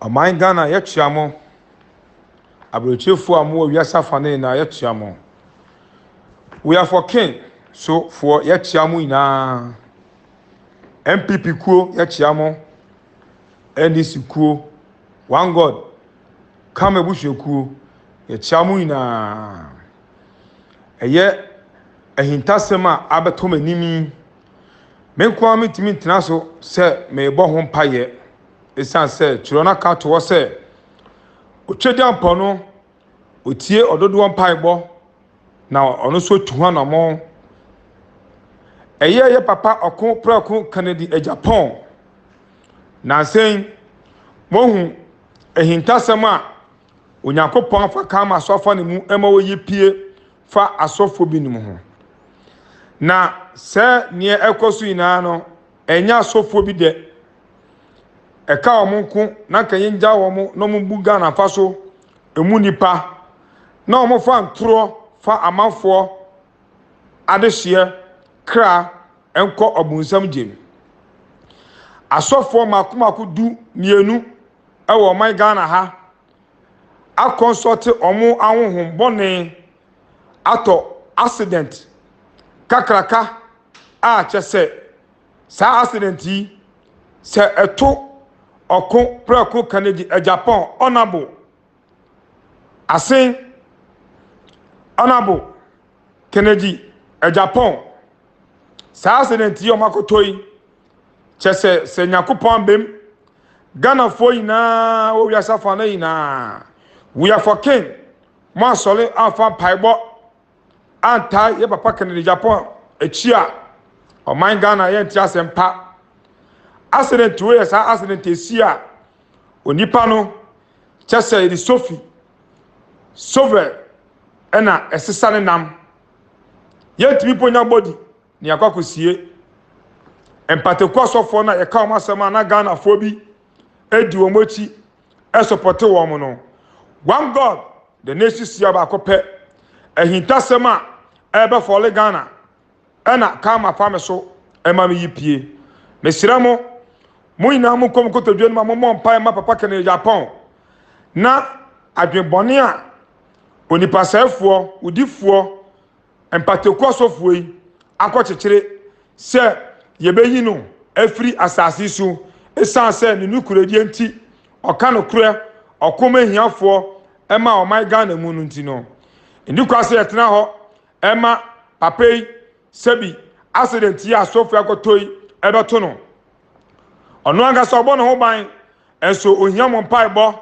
Aman Ghana yɛkyia aburokyefo a mo wiasa fane na yɛkyia we are for king so for yɛkyia mo ina MPP kuo yɛkyia mo NDC kuo one god come ebuhwe kuo yɛkyia mo ina ɛyɛ ahintasɛm a abeto manimi menkwa metimi ntena so sɛ mebɔ ho mpaye esan sɛ kyerɛ na ka to wɔ sɛ otwedi ampa no otie ododo mpaebɔ na ɔno so tuha na mo ɛyɛ yɛ papa ɔko prako Kennedy Japan na sen mohu ahintasɛm a Onyankopɔn afa kama asɔfa ne mu ɛma wɔyi pie fa asɔfo bi nim ho na sɛ ne ɛkɔso ina no ɛnya asɔfo bi de ɛka wɔn nko na kanyin gya wɔn no mu bu Ghana fa so emu nipa na wɔn fa ntoro fa amanfoɔ adehyeɛ kra ɛnkɔ ɔbunsam gyem asɔfoɔ makomako du mienu ɛwɔ ɔman Ghana ha akɔnsɔte wɔn ahohom bɔne atɔ accident kakraka a kyɛ sɛ saa accident yi sɛ ɛto ɔko prako Kennedy Japan honorable asen honorable Kennedy Japan saa accident yi ɔmakoto yi kyɛ sɛ Nyakopɔn bem Ghana fo ina wo wiasa fa na ina we are for king mo asɔle afa paibɔ anta ye papa Kennedy Japan akyi a ɔman Ghana yɛ nti asɛmpa accident we yɛ saa accident esi a onipa no kyɛ sɛ yɛ sofi sovel ɛna ɛsesa ne nam yɛntimi ponya body ne akwakosie empatekwa sɔfo na yɛka wɔn asɛm a na Ghana fo bi edi wɔn akyi ɛsopɔte wɔn no one god the nation sia ba akɔpɛ ahintasɛm a ɛbɛfɔle Ghana ɛna kama fa me so ɛma me yipie mesira mo ina mo kom kotodwe no mo mpa ma papa Kennedy Japan na adwenbɔne a onipasaefoɔ udifoɔ empatekwa sɔfo yi akɔkyekyere sɛ yebeyi no afiri asase so esan sɛ ne nukuredie nti ɔka no korɛ ɔkoma hiafoɔ ɛma ɔman Ghana mu no nti no ndikwa sɛ yɛtena hɔ ɛma papa yi sɛbi accident yi asɔfo akɔtɔ yi ɛbɛto no ɔno ankasa ɔbɔ ne ho ban ɛnso ohia mo mpaebɔ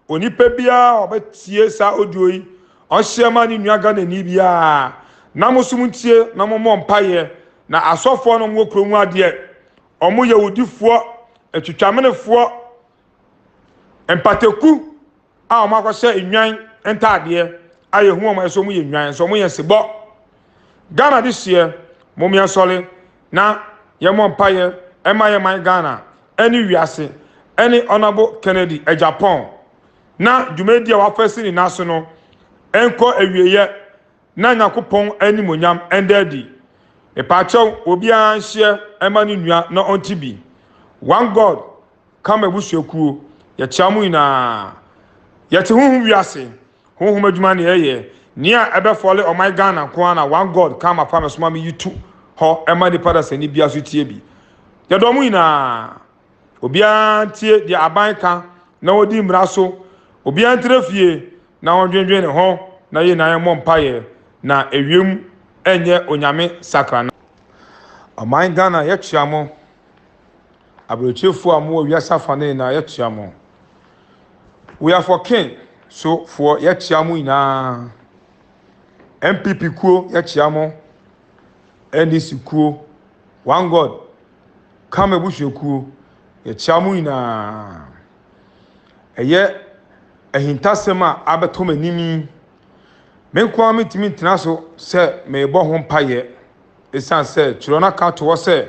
onipa bia ɔbɛtie saa audio yi ɔhyɛ ma ne nua Ghana ni bia na mosum ntie na mo mpaeɛ na asɔfo no mo kuro mu adeɛ ɔmo yɛ wudifoɔ atwitwamenefoɔ empateku a ɔmo akɔhyɛ enwan ntaadeɛ ayɛ hu ɔmo ɛso mo yɛ enwan so mo yɛ sebɔ Ghana de hyeɛ mo me sɔle na yɛ mo mpaeɛ ɛma yɛ man Ghana ɛne wiase ɛne honorable Kennedy Japan na dwumadi a wafɛsi ne naso no ɛnkɔ awieyɛ na Nyakopɔn animonyam ɛndadi epaakyɛw obiara nhyeɛ ɛma ne nua na ɔnti bi one god kama ebusuakuo yɛkyia mo ina yɛte honhom wiase honhom adwuma ne ɛyɛ nia ɛbɛfɔle ɔman Ghana ko ana one god kama fa me soma me yitu hɔ ɛma nipa da sɛ ni bia so tie bi yɛdɔ mo ina obiara tie de aban ka na odi mmara so obiara ntrefie na ɔdwendwen ne ho na yɛ na yɛ mo mpaye na ewiem enye onyame sakra aman Ghana yɛkyia mo aburokyefo a mo wiasa fa na yɛkyia mo we are for king so for yɛkyia mo ina MPP kuo yɛkyia mo NDC kuo one god kama ebuhwe kuo yɛkyia mo ina ɛyɛ ahintasɛm a abeto manimi menkwa metimi ntena so sɛ mebɔ ho mpaye esan sɛ kyerɛ na ka to wɔ sɛ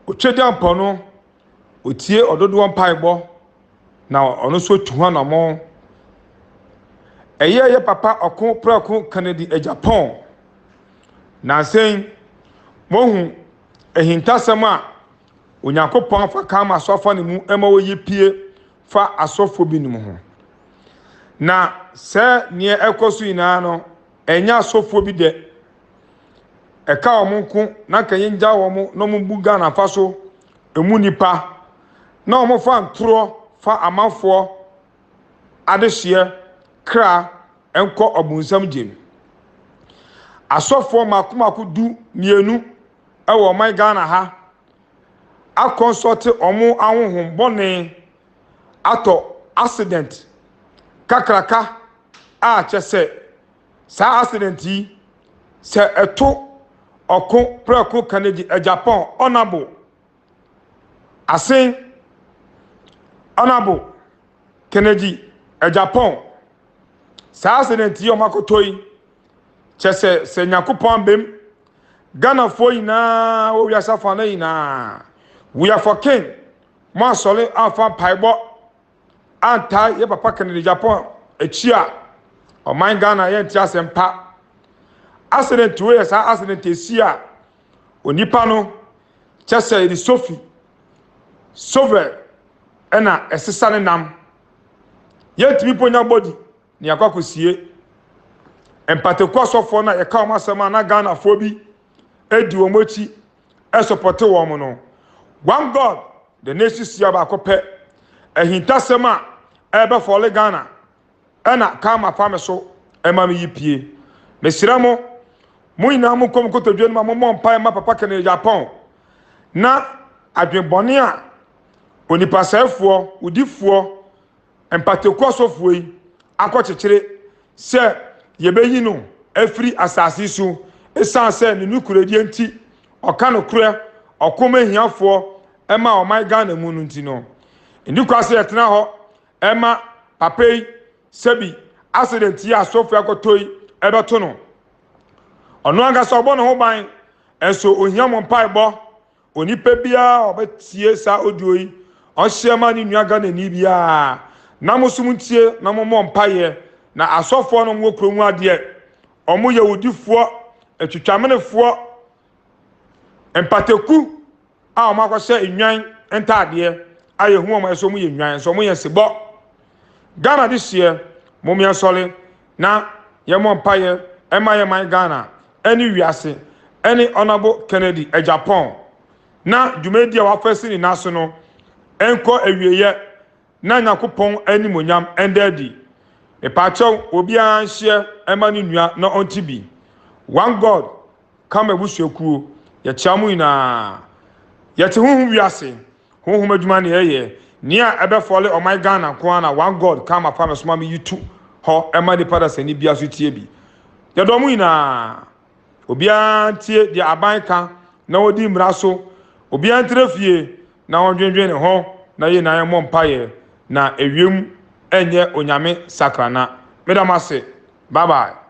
otwedi ampa no otie ododo mpaebɔ na ɔno so tuha na mo ɛyɛ yɛ papa ɔko prako Kennedy Japan na sen mohu ahintasɛm a Onyankopɔn afa kama asɔfa ne mu ɛma wɔyi pie fa asofo binom ho na se ne ekoso ina no enya asofo bi de eka omunku na kanyinja wo no mu buga na faso emu nipa na omo fa ntoro fa amanfo adehye kra enko obunsam gem asofo makomako du mienu ewo my Ghana ha akonsult omo ahonhom bone ato accident kakraka a chese sa accident yi se eto oko preko Kennedy Japan honorable asin honorable Kennedy Japan sa accident yi o makotoi chese se nyakopon bem Ghana fo ina wo wiasa fa na ina we are for king mo sole afa paibo anta ye papa Kennedy Japan echia o man Ghana ye ntia sempa accident we sa accident esia onipa no chese di Sophie Sovel ena esesa ne nam ye timi ponya body ni akwakosie empatekwa sofo na ye ka o masema na Ghana fo bi edi omochi e support wo mo no one God the nation sia ba kope ehinta sema ebe for Ghana ena kama fame so ema me yipie mesiramo muina mu kom kotodwe ma mo mpa ma papa Kennedy Japan na adwenbone a onipa sefo udifo empatekwa sofo yi akochechire se yebeyi no afri asase so esan se ne nukuredi enti oka no kure okoma hiafo ema o my Ghana mu no enti no ndikwase yetena ho ema papei sebi accident ya sofu akotoi ebeto no ono anga so obo no ho ban enso ohiam mpaibo onipa bia obetie sa odoi onhyema ni nua Ghana ni bia na musumtie na mommo mpaye na asofo no mo kromu ade omo yewudifo etwitwamenefo empateku a o makose enwan entade ayehu o maso mu yenwan so mu yesebo Ghana this year momia sole na yemo mpaye emaye man Ghana any wiase any honorable Kennedy Japan na dwumedi a wafasi ni naso no enko awieye na nyakopon animonyam endedi epacho obi anhye ema ni nua na ontibi one God come ebusuekuo ye chiamu ina yete huhu wiase huhu madwuma ne yeye nia ebe fole o my Ghana ko na one God come afama soma me yitu ho ema de pada sani bia so tie bi ye do mu ina obi antie de abanka na odi mraso obi antrefie na ondwendwen ne ho na ye na ye mompaye na ewiem enye onyame sakrana medamase bye bye.